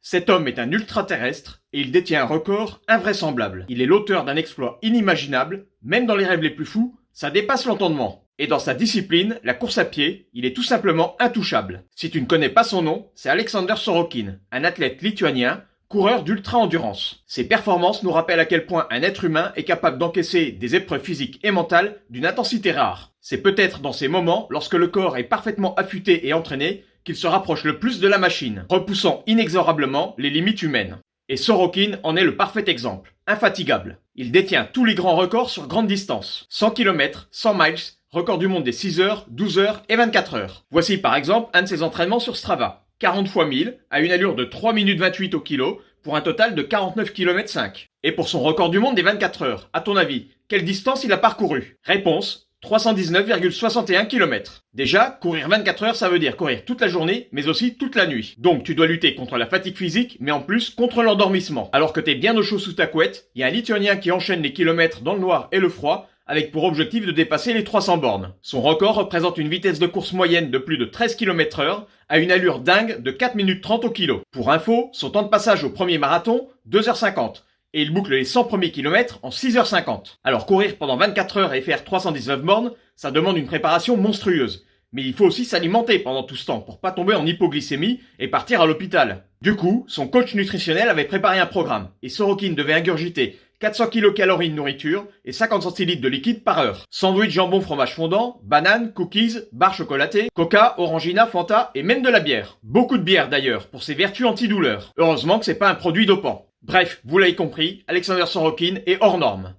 Cet homme est un ultraterrestre et il détient un record invraisemblable. Il est l'auteur d'un exploit inimaginable, même dans les rêves les plus fous, ça dépasse l'entendement. Et dans sa discipline, la course à pied, il est tout simplement intouchable. Si tu ne connais pas son nom, c'est Alexander Sorokin, un athlète lituanien, coureur d'ultra-endurance. Ses performances nous rappellent à quel point un être humain est capable d'encaisser des épreuves physiques et mentales d'une intensité rare. C'est peut-être dans ces moments, lorsque le corps est parfaitement affûté et entraîné, qu'il se rapproche le plus de la machine, repoussant inexorablement les limites humaines. Et Sorokin en est le parfait exemple, infatigable. Il détient tous les grands records sur grande distance. 100 km, 100 miles, record du monde des 6 heures, 12 heures et 24 heures. Voici par exemple un de ses entraînements sur Strava. 40 fois 1000, à une allure de 3 minutes 28 au kilo, pour un total de 49 km 5. Et pour son record du monde des 24 heures, à ton avis, quelle distance il a parcouru? Réponse, 319,61 km. Déjà, courir 24 heures, ça veut dire courir toute la journée, mais aussi toute la nuit. Donc tu dois lutter contre la fatigue physique, mais en plus contre l'endormissement. Alors que t'es bien au chaud sous ta couette, il y a un Lituanien qui enchaîne les kilomètres dans le noir et le froid, avec pour objectif de dépasser les 300 bornes. Son record représente une vitesse de course moyenne de plus de 13 km/h, à une allure dingue de 4 minutes 30 au kilo. Pour info, son temps de passage au premier marathon, 2h50. Et il boucle les 100 premiers kilomètres en 6h50. Alors courir pendant 24 heures et faire 319 bornes, ça demande une préparation monstrueuse. Mais il faut aussi s'alimenter pendant tout ce temps pour pas tomber en hypoglycémie et partir à l'hôpital. Du coup, son coach nutritionnel avait préparé un programme et Sorokin devait ingurgiter 400 kcal de nourriture et 50 centilitres de liquide par heure. Sandwich jambon fromage fondant, bananes, cookies, barres chocolatées, coca, orangina, fanta et même de la bière. Beaucoup de bière d'ailleurs, pour ses vertus antidouleurs. Heureusement que c'est pas un produit dopant. Bref, vous l'avez compris, Alexander Sorokin est hors norme.